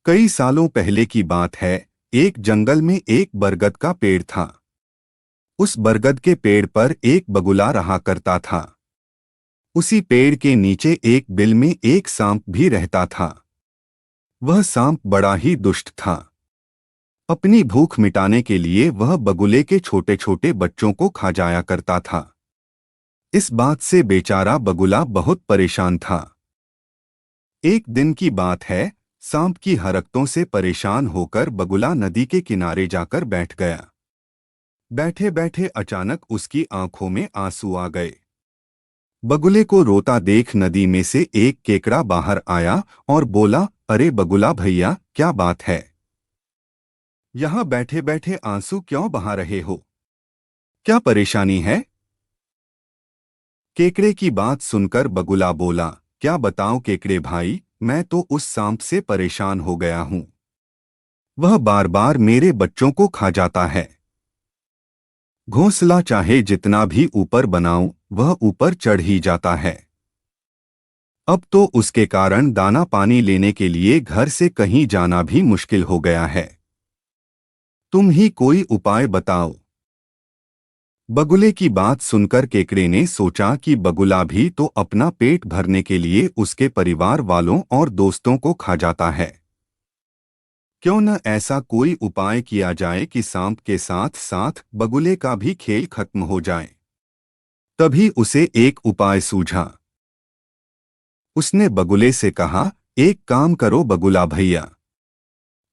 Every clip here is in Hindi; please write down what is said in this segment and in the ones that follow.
कई सालों पहले की बात है। एक जंगल में एक बरगद का पेड़ था। उस बरगद के पेड़ पर एक बगुला रहा करता था। उसी पेड़ के नीचे एक बिल में एक सांप भी रहता था। वह सांप बड़ा ही दुष्ट था। अपनी भूख मिटाने के लिए वह बगुले के छोटे छोटे बच्चों को खा जाया करता था। इस बात से बेचारा बगुला बहुत परेशान था। एक दिन की बात है। सांप की हरकतों से परेशान होकर बगुला नदी के किनारे जाकर बैठ गया। बैठे बैठे अचानक उसकी आंखों में आंसू आ गए। बगुले को रोता देख नदी में से एक केकड़ा बाहर आया और बोला, अरे बगुला भैया, क्या बात है? यहाँ बैठे बैठे आंसू क्यों बहा रहे हो? क्या परेशानी है? केकड़े की बात सुनकर बगुला बोला, क्या बताऊं केकड़े भाई, मैं तो उस सांप से परेशान हो गया हूं। वह बार बार मेरे बच्चों को खा जाता है। घोंसला चाहे जितना भी ऊपर बनाऊं, वह ऊपर चढ़ ही जाता है। अब तो उसके कारण दाना पानी लेने के लिए घर से कहीं जाना भी मुश्किल हो गया है। तुम ही कोई उपाय बताओ। बगुले की बात सुनकर केकड़े ने सोचा कि बगुला भी तो अपना पेट भरने के लिए उसके परिवार वालों और दोस्तों को खा जाता है। क्यों न ऐसा कोई उपाय किया जाए कि सांप के साथ साथ बगुले का भी खेल खत्म हो जाए। तभी उसे एक उपाय सूझा। उसने बगुले से कहा, एक काम करो बगुला भैया,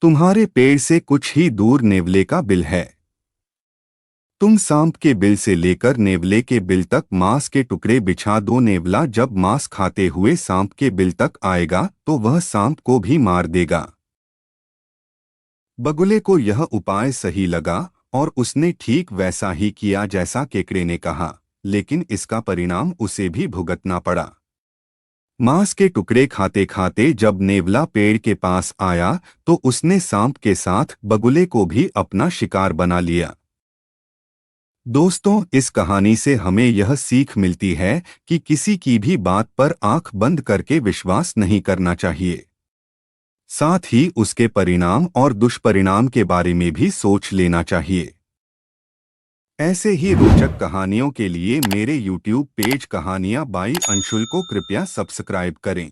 तुम्हारे पेड़ से कुछ ही दूर नेवले का बिल है। तुम सांप के बिल से लेकर नेवले के बिल तक मांस के टुकड़े बिछा दो। नेवला जब मांस खाते हुए सांप के बिल तक आएगा तो वह सांप को भी मार देगा। बगुले को यह उपाय सही लगा और उसने ठीक वैसा ही किया जैसा केकड़े ने कहा, लेकिन इसका परिणाम उसे भी भुगतना पड़ा। मांस के टुकड़े खाते खाते जब नेवला पेड़ के पास आया तो उसने सांप के साथ बगुले को भी अपना शिकार बना लिया। दोस्तों, इस कहानी से हमें यह सीख मिलती है कि किसी की भी बात पर आंख बंद करके विश्वास नहीं करना चाहिए। साथ ही उसके परिणाम और दुष्परिणाम के बारे में भी सोच लेना चाहिए। ऐसे ही रोचक कहानियों के लिए मेरे YouTube पेज कहानियां बाई अंशुल को कृपया सब्सक्राइब करें।